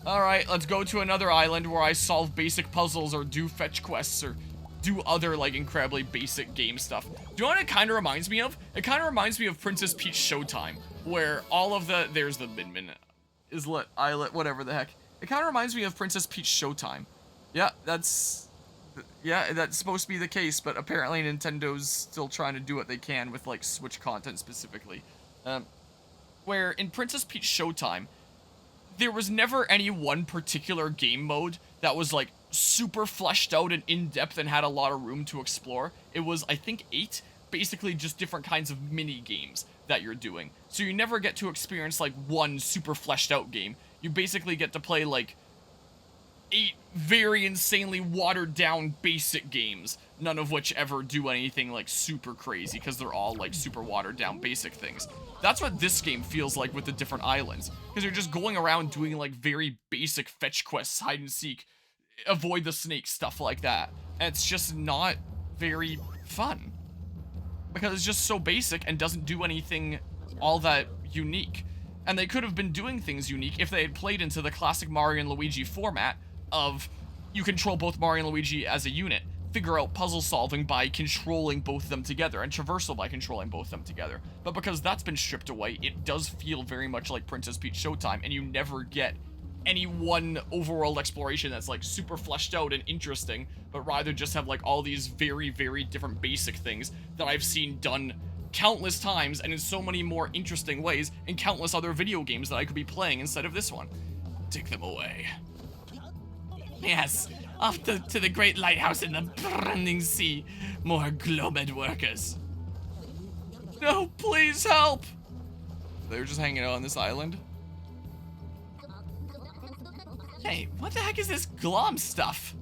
Alright, let's go to another island where I solve basic puzzles or do fetch quests or do other, like, incredibly basic game stuff. Do you know what it kind of reminds me of? It kind of reminds me of Princess Peach Showtime, where all of the... There's the Min Islet, Islet, whatever the heck. It kind of reminds me of Princess Peach Showtime. Yeah, that's... Yeah, that's supposed to be the case, but apparently Nintendo's still trying to do what they can with, like, Switch content specifically. Where in Princess Peach Showtime, there was never any one particular game mode that was, like, super fleshed out and in-depth and had a lot of room to explore. It was, I think, 8, basically just different kinds of mini-games that you're doing. So you never get to experience, like, one super fleshed out game. You basically get to play, like, 8 very insanely watered down basic games, none of which ever do anything like super crazy because they're all like super watered down basic things. That's what this game feels like with the different islands, because you're just going around doing like very basic fetch quests, hide and seek, avoid the snake, stuff like that. And it's just not very fun because it's just so basic and doesn't do anything all that unique. And they could have been doing things unique if they had played into the classic Mario and Luigi format of you control both Mario and Luigi as a unit, figure out puzzle solving by controlling both of them together, and traversal by controlling both of them together. But because that's been stripped away, it does feel very much like Princess Peach Showtime, and you never get any one overworld exploration that's like super fleshed out and interesting, but rather just have like all these very, very different basic things that I've seen done countless times and in so many more interesting ways in countless other video games that I could be playing instead of this one. Take them away. Yes, off to the great lighthouse in the burning sea. More Globed workers. No, please help! They're just hanging out on this island. Hey, what the heck is this glom stuff?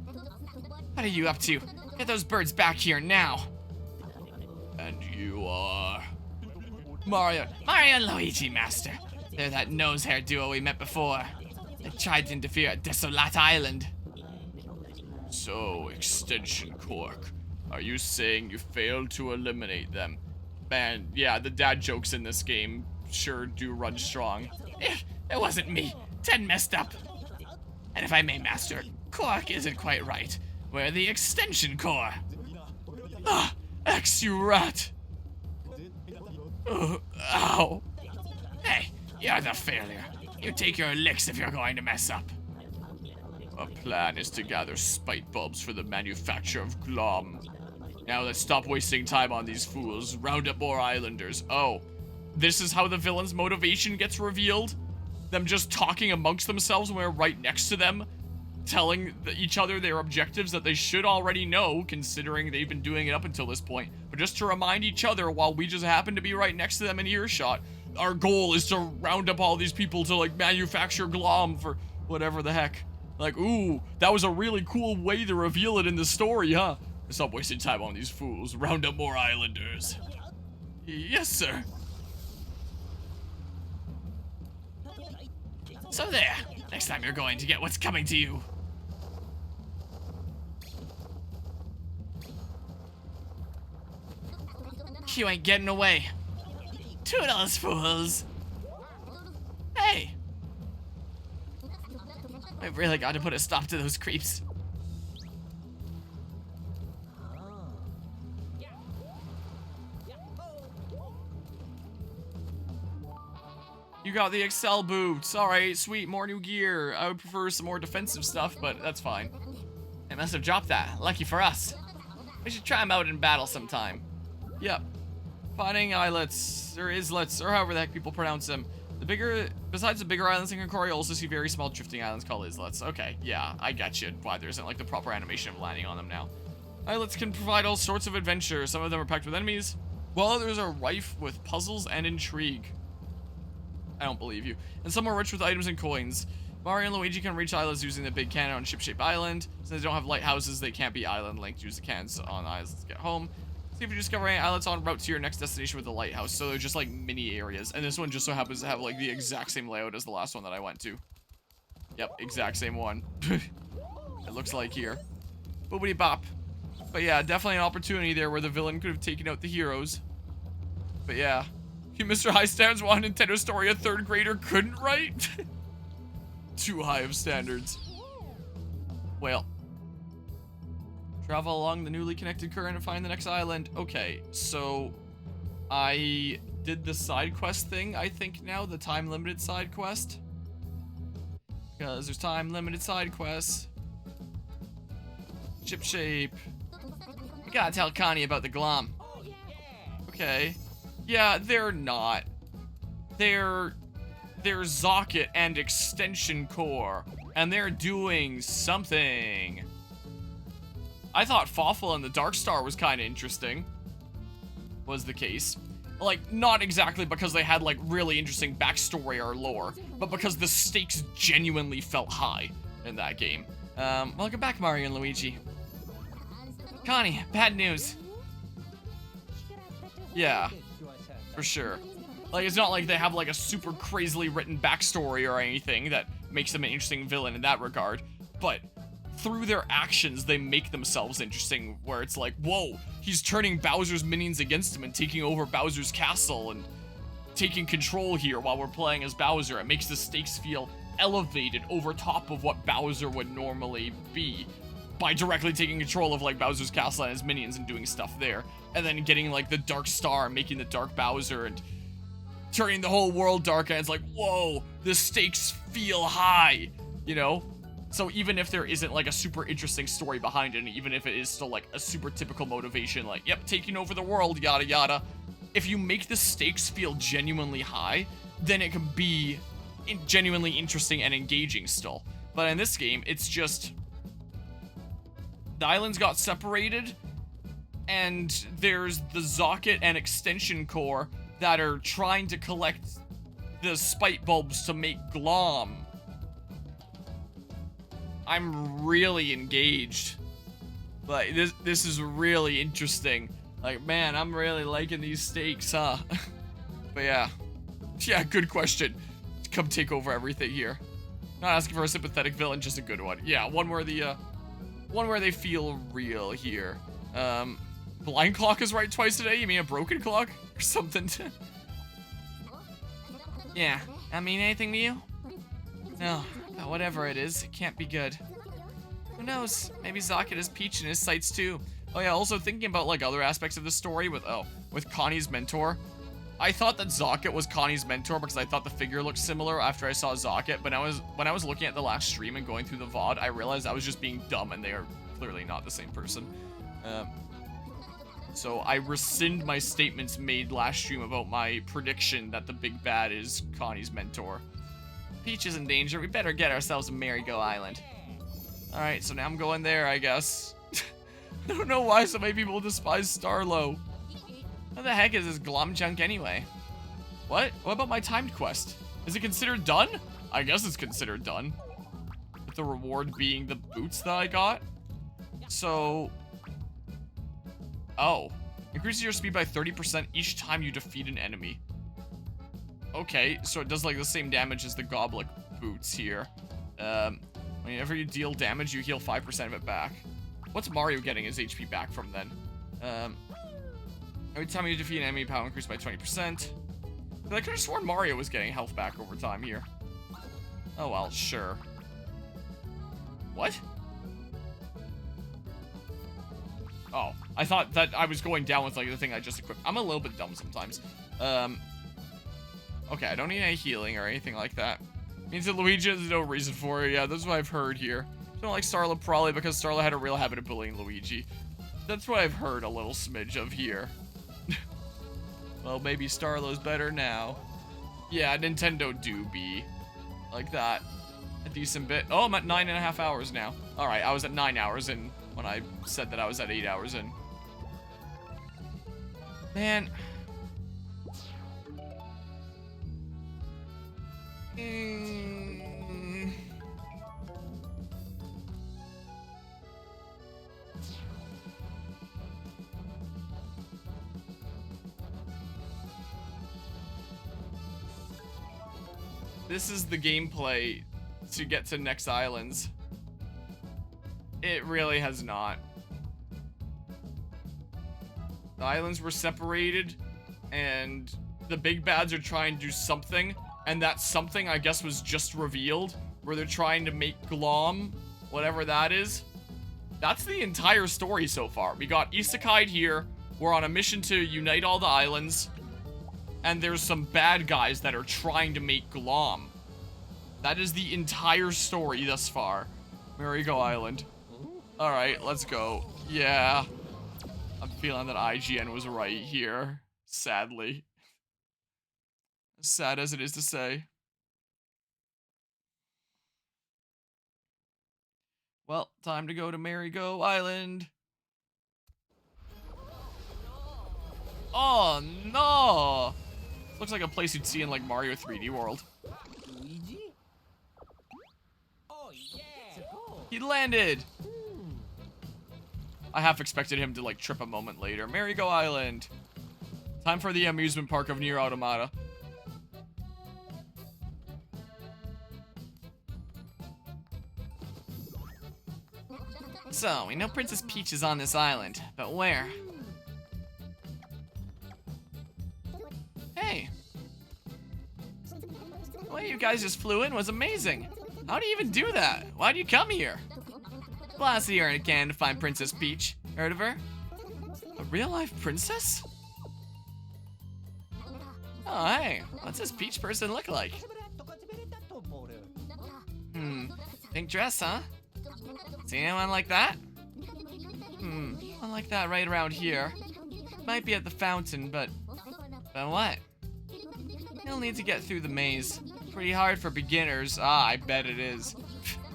What are you up to? Get those birds back here now. And you are... Mario and Luigi, master. They're that nose-hair duo we met before. They tried to interfere at Desolate Island. So, Extension Cork, are you saying you failed to eliminate them? Man, yeah, the dad jokes in this game sure do run strong. It wasn't me. Ted messed up. And if I may, master, Cork isn't quite right. We're the Extension Core. Ah, X, you rat. Ow. Hey, you're the failure. You take your licks if you're going to mess up. Our plan is to gather spite bulbs for the manufacture of glom. Now let's stop wasting time on these fools. Round up more islanders. Oh, this is how the villain's motivation gets revealed? Them just talking amongst themselves when we're right next to them, telling each other their objectives that they should already know, considering they've been doing it up until this point. But just to remind each other while we just happen to be right next to them in earshot, our goal is to round up all these people to, like, manufacture glom for whatever the heck. Like, ooh, that was a really cool way to reveal it in the story, huh? Stop wasting time on these fools. Round up more islanders. Yes, sir. So there. Next time you're going to get what's coming to you. You ain't getting away. Toodles, fools. Hey. I've really got to put a stop to those creeps. You got the Excel boots. Alright, sweet, more new gear. I would prefer some more defensive stuff, but that's fine. They must have dropped that. Lucky for us. We should try them out in battle sometime. Yep. Finding islets, or islets, or however the heck people pronounce them. Besides the bigger islands in Korea, you also see very small drifting islands called islets. Okay, yeah, I got you. Why there isn't like the proper animation of landing on them now. Islets can provide all sorts of adventure. Some of them are packed with enemies, while others are rife with puzzles and intrigue. I don't believe you. And some are rich with items and coins. Mario and Luigi can reach islands using the big cannon on ship-shaped island. Since they don't have lighthouses, they can't be island linked. Use the cannons on islands to get home. See if you discover any islets en route to your next destination with the lighthouse. So they're just like mini areas. And this one just so happens to have like the exact same layout as the last one that I went to. Yep, exact same one. It looks like here. Boobity bop. But yeah, definitely an opportunity there where the villain could have taken out the heroes. But yeah. You, Mr. High Stands, want a Nintendo story a third grader couldn't write? Too high of standards. Well. Travel along the newly connected current and find the next island. Okay, so I did the side quest thing, I think now, the time-limited side quest. Because there's time-limited side quests. Ship shape. You gotta tell Connie about the glom. Okay. Yeah, they're not. They're Zokket and Extension Core, and they're doing something. I thought Fawful and the Dark Star was kind of interesting. Was the case. Like, not exactly because they had, like, really interesting backstory or lore, but because the stakes genuinely felt high in that game. Welcome back, Mario and Luigi. Connie, bad news. Yeah, for sure. Like, it's not like they have, like, a super crazily written backstory or anything that makes them an interesting villain in that regard, but through their actions, they make themselves interesting, where it's like, whoa, he's turning Bowser's minions against him and taking over Bowser's castle and taking control here while we're playing as Bowser. It makes the stakes feel elevated over top of what Bowser would normally be by directly taking control of, like, Bowser's castle and his minions and doing stuff there. And then getting, like, the Dark Star, making the Dark Bowser, and turning the whole world dark, and it's like, whoa, the stakes feel high, you know? So even if there isn't, like, a super interesting story behind it, and even if it is still, like, a super typical motivation, like, yep, taking over the world, yada yada, if you make the stakes feel genuinely high, then it can be genuinely interesting and engaging still. But in this game, it's just, the islands got separated, and there's the Zokket and Extension Core that are trying to collect the spite bulbs to make Glom. I'm really engaged. Like, this is really interesting. Like, man, I'm really liking these stakes, huh? But yeah. Yeah, good question. Come take over everything here. Not asking for a sympathetic villain, just a good one. Yeah, one where they feel real here. Blind clock is right twice today? You mean a broken clock? Or something? Yeah, I mean anything to you? No, but whatever it is, it can't be good. Who knows? Maybe Zokket has Peach in his sights too. Oh yeah, also thinking about, like, other aspects of the story with Connie's mentor. I thought that Zokket was Connie's mentor because I thought the figure looked similar after I saw Zokket, but when I was looking at the last stream and going through the VOD, I realized I was just being dumb and they are clearly not the same person. So I rescind my statements made last stream about my prediction that the big bad is Connie's mentor. Peach is in danger. We better get ourselves a Merrygo Island. Alright, so now I'm going there, I guess. I don't know why so many people despise Starlo. What the heck is this glom junk anyway? What? What about my timed quest? Is it considered done? I guess it's considered done. With the reward being the boots that I got. So... oh. Increases your speed by 30% each time you defeat an enemy. Okay, so it does, like, the same damage as the Goblet boots here. Whenever you deal damage, you heal 5% of it back. What's Mario getting his HP back from then? Every time you defeat an enemy, power increase by 20%. But I could have sworn Mario was getting health back over time here. Oh well, sure. What? Oh, I thought that I was going down with, like, the thing I just equipped. I'm a little bit dumb sometimes. Okay, I don't need any healing or anything like that. Means that Luigi has no reason for it. Yeah, that's what I've heard here. I don't like Starla probably because Starla had a real habit of bullying Luigi. That's what I've heard a little smidge of here. Well, maybe Starlo's better now. Yeah, Nintendo do be like that a decent bit. Oh, I'm at 9.5 hours now. Alright, I was at 9 hours in when I said that I was at 8 hours in. Man. This is the gameplay to get to next islands. It really has not. The islands were separated, and the big bads are trying to do something, and that something, I guess, was just revealed where they're trying to make Glom, whatever that is. That's the entire story so far. We got Isekai here. We're on a mission to unite all the islands. And there's some bad guys that are trying to make Glom. That is the entire story thus far. Merrygo Island. Alright, let's go. Yeah. I'm feeling that IGN was right here. Sadly. As sad as it is to say. Well, time to go to Merrygo Island. Oh, no! Looks like a place you'd see in, like, Mario 3D World. Luigi? Oh, yeah! He landed! I half expected him to, like, trip a moment later. Merrygo Island. Time for the amusement park of Nier Automata. So, we know Princess Peach is on this island, but where? Hey! The way you guys just flew in was amazing! How do you even do that? Why do you come here? Blast the earn can to find Princess Peach. Heard of her? A real-life princess? Oh, hey. What's this Peach person look like? Pink dress, huh? See anyone like that? One like that right around here. Might be at the fountain, but what? You'll need to get through the maze. Pretty hard for beginners. Ah, I bet it is.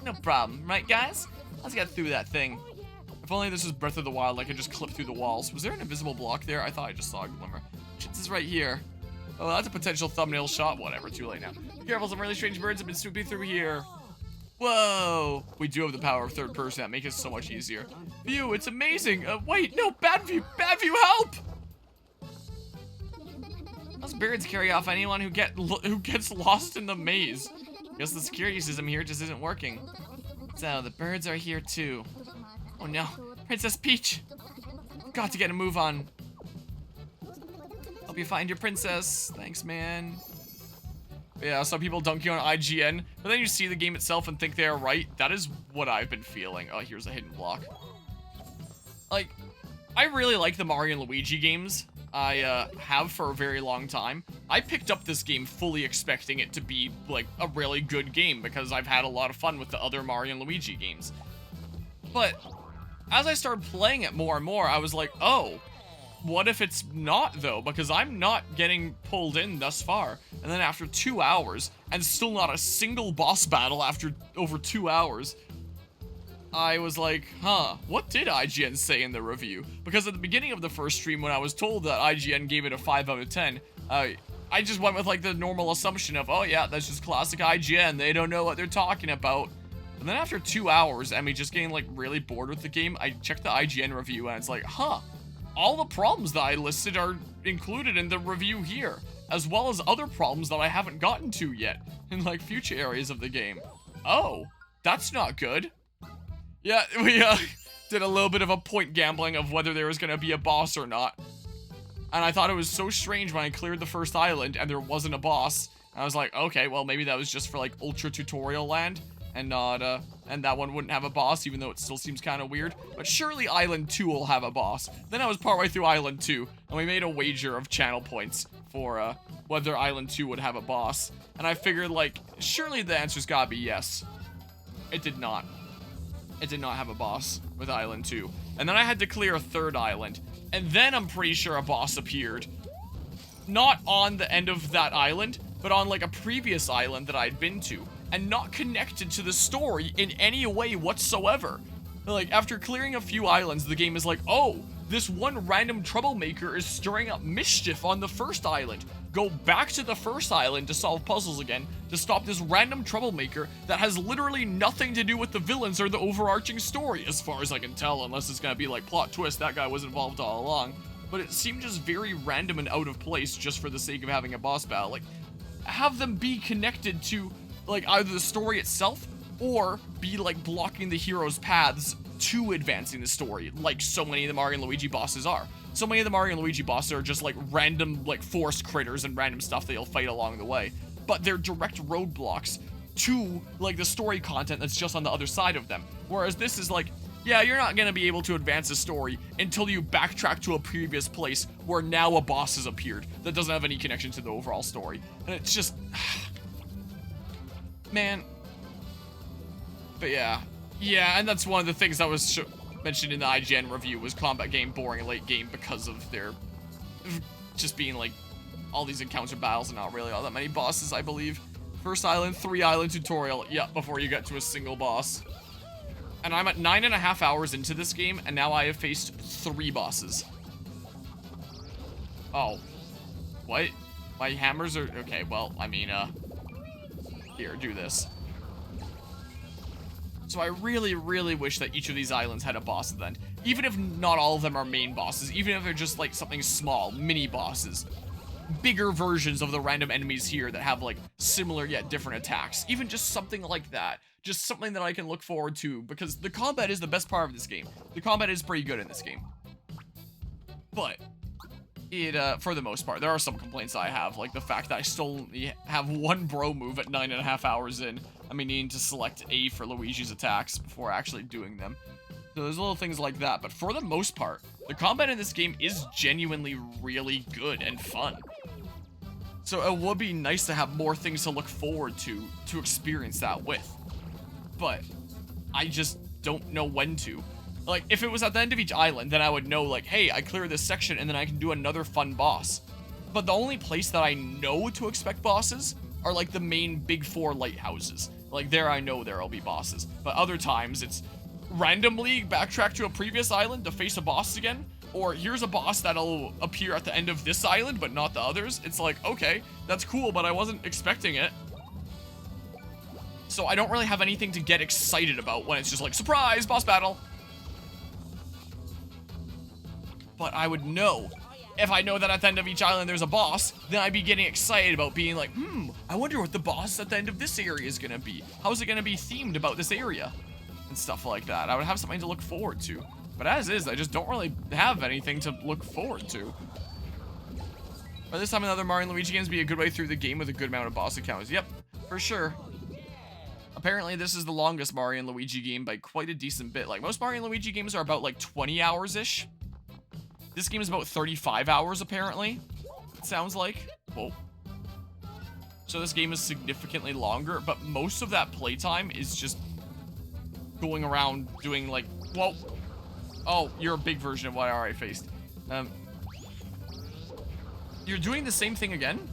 No problem, right guys? Let's get through that thing. If only this was Breath of the Wild, I could just clip through the walls. Was there an invisible block there? I thought I just saw a glimmer. Shit, this is right here. Oh, that's a potential thumbnail shot. Whatever, too late now. Be careful, some really strange birds have been swooping through here. Whoa! We do have the power of third person. That makes it so much easier. View, it's amazing. Wait, no, bad view. Bad view, help! Those birds carry off anyone who gets lost in the maze. Guess the security system here just isn't working. So, the birds are here too. Oh no, Princess Peach! Got to get a move on. Hope you find your princess. Thanks, man. Yeah, some people dunk you on IGN, but then you see the game itself and think they are right. That is what I've been feeling. Oh, here's a hidden block. Like, I really like the Mario and Luigi games. I have for a very long time. I picked up this game fully expecting it to be, like, a really good game because I've had a lot of fun with the other Mario and Luigi games. But as I started playing it more and more, I was like, oh, what if it's not, though? Because I'm not getting pulled in thus far. And then after 2 hours, and still not a single boss battle after over 2 hours, I was like, huh, what did IGN say in the review? Because at the beginning of the first stream, when I was told that IGN gave it a 5 out of 10, I just went with, like, the normal assumption of, oh yeah, that's just classic IGN, they don't know what they're talking about. And then after 2 hours, and me just getting, like, really bored with the game, I checked the IGN review, and it's like, huh, all the problems that I listed are included in the review here, as well as other problems that I haven't gotten to yet, in, like, future areas of the game. Oh, that's not good. Yeah, we did a little bit of a point gambling of whether there was going to be a boss or not. And I thought it was so strange when I cleared the first island and there wasn't a boss. And I was like, okay, well, maybe that was just for, like, ultra tutorial land and not, and that one wouldn't have a boss, even though it still seems kind of weird. But surely Island 2 will have a boss. Then I was partway through Island 2, and we made a wager of channel points for, whether Island 2 would have a boss. And I figured, like, surely the answer's gotta be yes. It did not. It did not have a boss with Island 2. And then I had to clear a third island. And then I'm pretty sure a boss appeared. Not on the end of that island, but on, like, a previous island that I'd been to. And not connected to the story in any way whatsoever. Like, after clearing a few islands, the game is like, oh, this one random troublemaker is stirring up mischief on the first island. Go back to the first island to solve puzzles again, to stop this random troublemaker that has literally nothing to do with the villains or the overarching story, as far as I can tell, unless it's gonna be like, plot twist, that guy was involved all along. But it seemed just very random and out of place just for the sake of having a boss battle. Like, have them be connected to, like, either the story itself, or be, like, blocking the hero's paths to advancing the story, like so many of the Mario and Luigi bosses are. So many of the Mario and Luigi bosses are just, like, random, like, forest critters and random stuff that you'll fight along the way. But they're direct roadblocks to, like, the story content that's just on the other side of them. Whereas this is like, yeah, you're not gonna be able to advance the story until you backtrack to a previous place where now a boss has appeared that doesn't have any connection to the overall story. And it's just... man. But yeah. Yeah, and that's one of the things that was mentioned in the IGN review was combat game boring late game because of their... just being like, all these encounter battles and not really all that many bosses, I believe. First island, 3 island tutorial. Yeah, before you get to a single boss. And I'm at 9.5 hours into this game, and now I have faced 3 bosses. Oh. What? My hammers are... okay, well, I mean, here, do this. So I really, really wish that each of these islands had a boss at the end. Even if not all of them are main bosses, even if they're just, like, something small, mini bosses. Bigger versions of the random enemies here that have, like, similar yet different attacks. Even just something like that. Just something that I can look forward to, because the combat is the best part of this game. The combat is pretty good in this game. But, it, for the most part, there are some complaints I have, like the fact that I still only have 1 bro move at 9.5 hours in. I mean, needing to select A for Luigi's attacks before actually doing them. So there's little things like that, but for the most part, the combat in this game is genuinely really good and fun. So it would be nice to have more things to look forward to experience that with. But I just don't know when to. Like, if it was at the end of each island, then I would know, like, hey, I clear this section and then I can do another fun boss. But the only place that I know to expect bosses are, like, the main big 4 lighthouses. Like, there I know there'll be bosses. But other times, it's randomly backtrack to a previous island to face a boss again. Or here's a boss that'll appear at the end of this island, but not the others. It's like, okay, that's cool, but I wasn't expecting it. So I don't really have anything to get excited about when it's just like, surprise, boss battle. But I would know. If I know that at the end of each island there's a boss, then I'd be getting excited about being like, I wonder what the boss at the end of this area is gonna be. How is it gonna be themed about this area? And stuff like that. I would have something to look forward to. But as is, I just don't really have anything to look forward to. By this time, another Mario and Luigi games be a good way through the game with a good amount of boss encounters. Yep, for sure. Apparently, this is the longest Mario and Luigi game by quite a decent bit. Like, most Mario and Luigi games are about, like, 20 hours-ish. This game is about 35 hours, apparently. It sounds like. Whoa. So this game is significantly longer, but most of that playtime is just going around doing, like, whoa. Oh, you're a big version of what I already faced. You're doing the same thing again?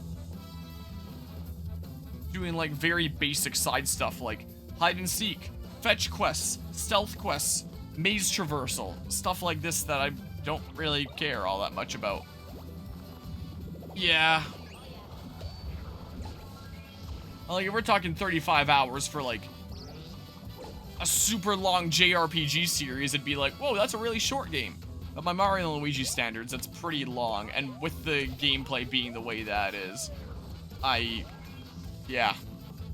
Doing, like, very basic side stuff, like hide and seek, fetch quests, stealth quests, maze traversal, stuff like this that I don't really care all that much about. Yeah. Like, if we're talking 35 hours for, like, a super long JRPG series, it'd be like, whoa, that's a really short game. But by Mario and Luigi standards, that's pretty long, and with the gameplay being the way that is, yeah.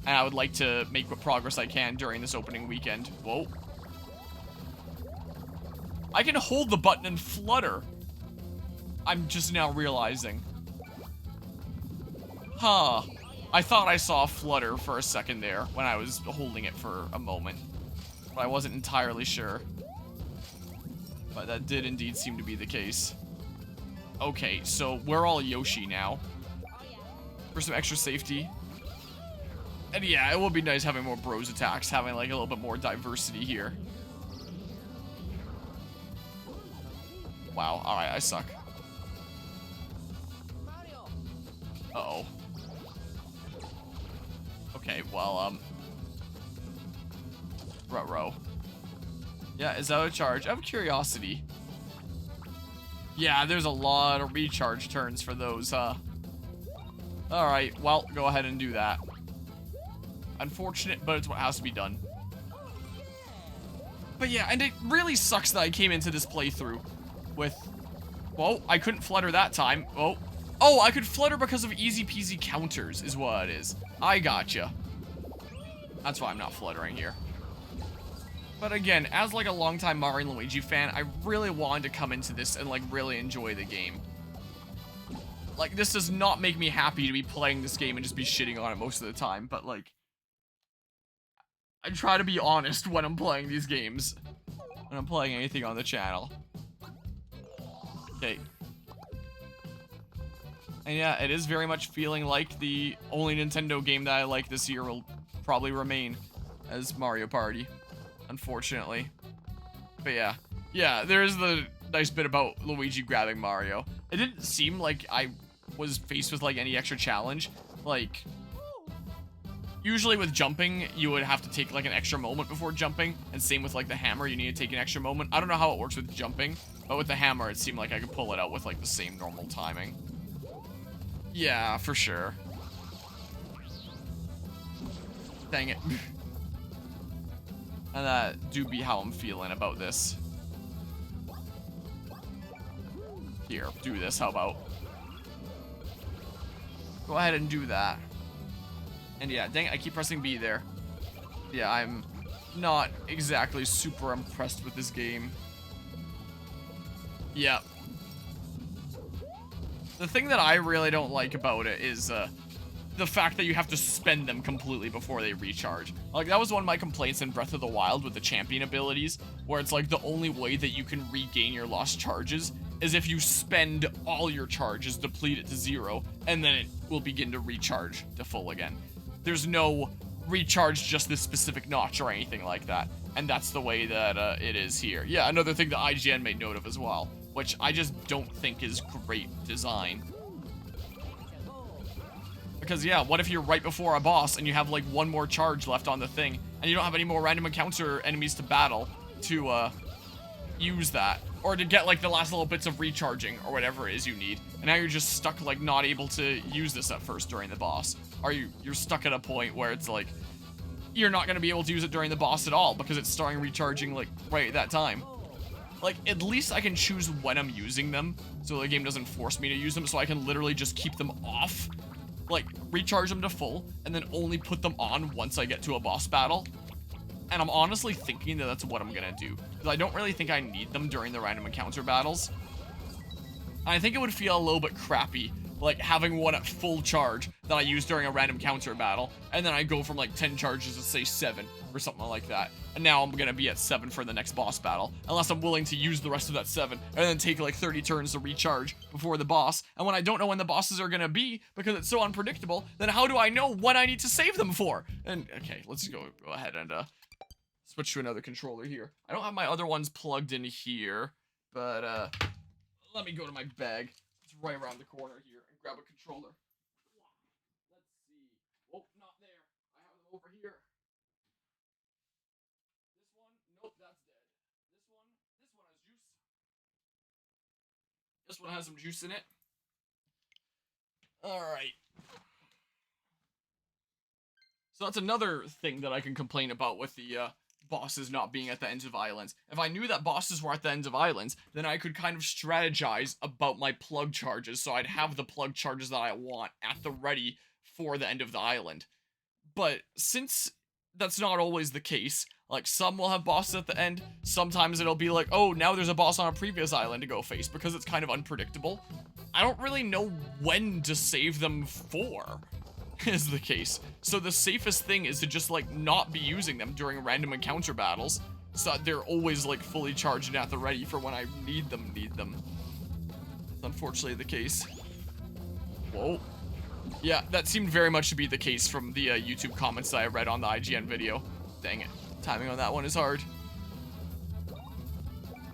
And I would like to make what progress I can during this opening weekend. Whoa. I can hold the button and flutter. I'm just now realizing. Huh. I thought I saw a flutter for a second there when I was holding it for a moment. But I wasn't entirely sure. But that did indeed seem to be the case. Okay, so we're all Yoshi now. For some extra safety. And yeah, it would be nice having more bros attacks, having like a little bit more diversity here. Wow, alright, I suck. Uh-oh. Okay, well, Ruh-roh. Yeah, is that a charge? Out of curiosity. Yeah, there's a lot of recharge turns for those, huh? Alright, well, go ahead and do that. Unfortunate, but it's what has to be done. But yeah, and it really sucks that I came into this playthrough with... Whoa, I couldn't flutter that time. Whoa. Oh, I could flutter because of easy peasy counters is what it is. I gotcha. That's why I'm not fluttering here. But again, as like a longtime Mario and Luigi fan, I really wanted to come into this and like really enjoy the game. Like, this does not make me happy to be playing this game and just be shitting on it most of the time, but like, I try to be honest when I'm playing these games. When I'm playing anything on the channel. Okay. And yeah, it is very much feeling like the only Nintendo game that I like this year will probably remain as Mario Party, unfortunately. But yeah. Yeah, there's the nice bit about Luigi grabbing Mario. It didn't seem like I was faced with, like, any extra challenge. Like, usually with jumping, you would have to take, like, an extra moment before jumping. And same with, like, the hammer, you need to take an extra moment. I don't know how it works with jumping, but with the hammer, it seemed like I could pull it out with, like, the same normal timing. Yeah, for sure. Dang it. And that do be how I'm feeling about this. Here, do this, how about? Go ahead and do that. And yeah, dang it, I keep pressing B there. Yeah, I'm not exactly super impressed with this game. Yeah. The thing that I really don't like about it is the fact that you have to spend them completely before they recharge. Like, that was one of my complaints in Breath of the Wild with the champion abilities, where it's like the only way that you can regain your lost charges is if you spend all your charges, deplete it to 0, and then it will begin to recharge to full again. There's no recharge just this specific notch or anything like that, and that's the way that it is here. Yeah, another thing that IGN made note of as well, which I just don't think is great design. Because yeah, what if you're right before a boss and you have like one more charge left on the thing, and you don't have any more random encounter enemies to battle to use that, or to get like the last little bits of recharging or whatever it is you need, and now you're just stuck like not able to use this at first during the boss, or you're stuck at a point where it's like you're not going to be able to use it during the boss at all because it's starting recharging like right at that time. Like, at least I can choose when I'm using them, so the game doesn't force me to use them, so I can literally just keep them off, like, recharge them to full, and then only put them on once I get to a boss battle. And I'm honestly thinking that that's what I'm gonna do, because I don't really think I need them during the random encounter battles. And I think it would feel a little bit crappy, like, having one at full charge that I use during a random counter battle, and then I go from, like, 10 charges to, say, 7, or something like that. And now I'm gonna be at 7 for the next boss battle, unless I'm willing to use the rest of that 7, and then take, like, 30 turns to recharge before the boss. And when I don't know when the bosses are gonna be, because it's so unpredictable, then how do I know when I need to save them for? And, okay, let's go ahead and, switch to another controller here. I don't have my other ones plugged in here, but, let me go to my bag. It's right around the corner here. Grab a controller. Let's see. Oh, not there. I have them over here. This one, nope, that's dead. This one has juice. This one has some juice in it. Alright. So that's another thing that I can complain about with the, bosses not being at the ends of islands. If I knew that bosses were at the ends of islands, then I could kind of strategize about my plug charges, so I'd have the plug charges that I want at the ready for the end of the island. But since that's not always the case, like, some will have bosses at the end, sometimes it'll be like, oh, now there's a boss on a previous island to go face, because it's kind of unpredictable. I don't really know when to save them for, is the case. So the safest thing is to just, like, not be using them during random encounter battles, so that they're always, like, fully charged and at the ready for when I need them. It's unfortunately the case. Whoa. Yeah, that seemed very much to be the case from the YouTube comments that I read on the IGN video. Dang it. Timing on that one is hard.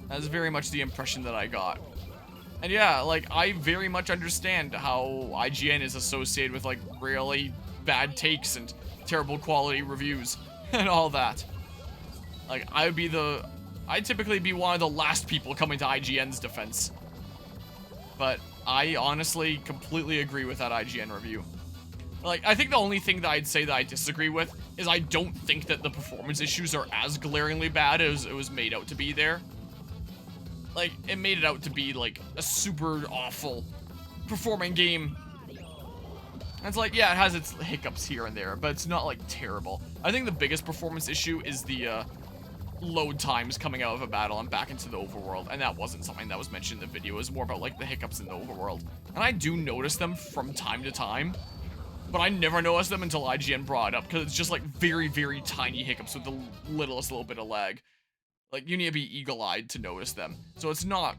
That's very much the impression that I got. And yeah, like, I very much understand how IGN is associated with, like, really bad takes and terrible quality reviews and all that. Like, I'd typically be one of the last people coming to IGN's defense. But I honestly completely agree with that IGN review. Like, I think the only thing that I'd say that I disagree with is I don't think that the performance issues are as glaringly bad as it was made out to be there. Like, it made it out to be, like, a super awful performing game. And it's like, yeah, it has its hiccups here and there, but it's not, like, terrible. I think the biggest performance issue is the, load times coming out of a battle and back into the overworld, and that wasn't something that was mentioned in the video. It was more about, like, the hiccups in the overworld. And I do notice them from time to time, but I never noticed them until IGN brought it up, because it's just like very, very tiny hiccups with the littlest little bit of lag. Like, you need to be eagle-eyed to notice them. So it's not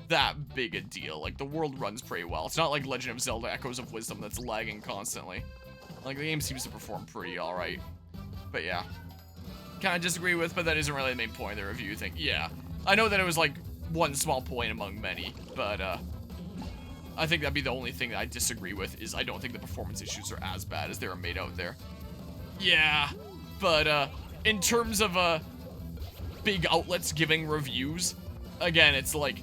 that big a deal. Like, the world runs pretty well. It's not like Legend of Zelda Echoes of Wisdom that's lagging constantly. Like, the game seems to perform pretty alright. But yeah. Kind of disagree with, but that isn't really the main point of the review thing. Yeah. I know that it was like one small point among many, but I think that'd be the only thing that I disagree with, is I don't think the performance issues are as bad as they were made out there. Yeah, but in terms of big outlets giving reviews, again, it's like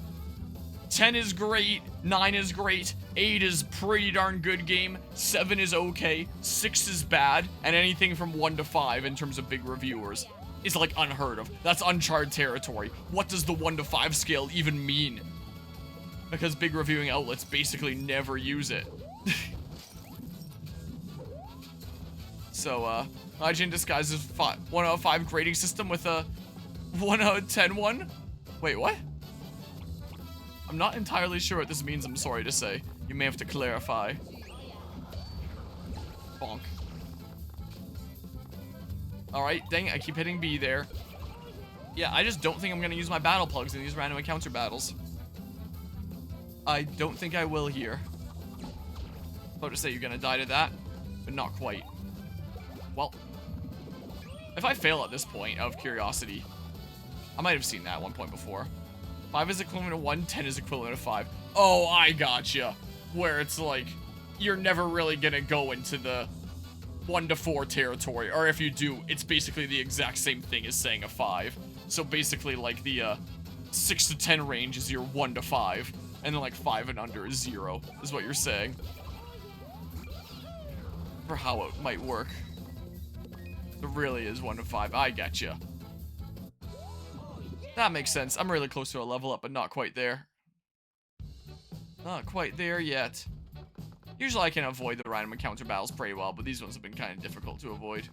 10 is great, 9 is great, 8 is pretty darn good game, 7 is okay, 6 is bad, and anything from 1 to 5 in terms of big reviewers is like unheard of. That's uncharted territory. What does the 1 to 5 scale even mean? Because big reviewing outlets basically never use it. So, IGN disguises 1 out of 5 grading system with a 1 out of 10 one? Wait, what? I'm not entirely sure what this means, I'm sorry to say. You may have to clarify. Bonk. Alright, dang it, I keep hitting B there. Yeah, I just don't think I'm gonna use my battle plugs in these random encounter battles. I don't think I will here. About to say you're gonna die to that, but not quite. Well, if I fail at this point, out of curiosity, I might have seen that at one point before. 5 is equivalent to 1, 10 is equivalent to 5. Oh, I gotcha. Where it's like, you're never really gonna go into the 1 to 4 territory, or if you do, it's basically the exact same thing as saying a 5. So basically, like, the 6 to 10 range is your 1 to 5, and then like 5 and under is 0, is what you're saying. For how it might work. It really is 1 to 5. I getcha. That makes sense. I'm really close to a level up, but not quite there. Not quite there yet. Usually I can avoid the random encounter battles pretty well, but these ones have been kind of difficult to avoid.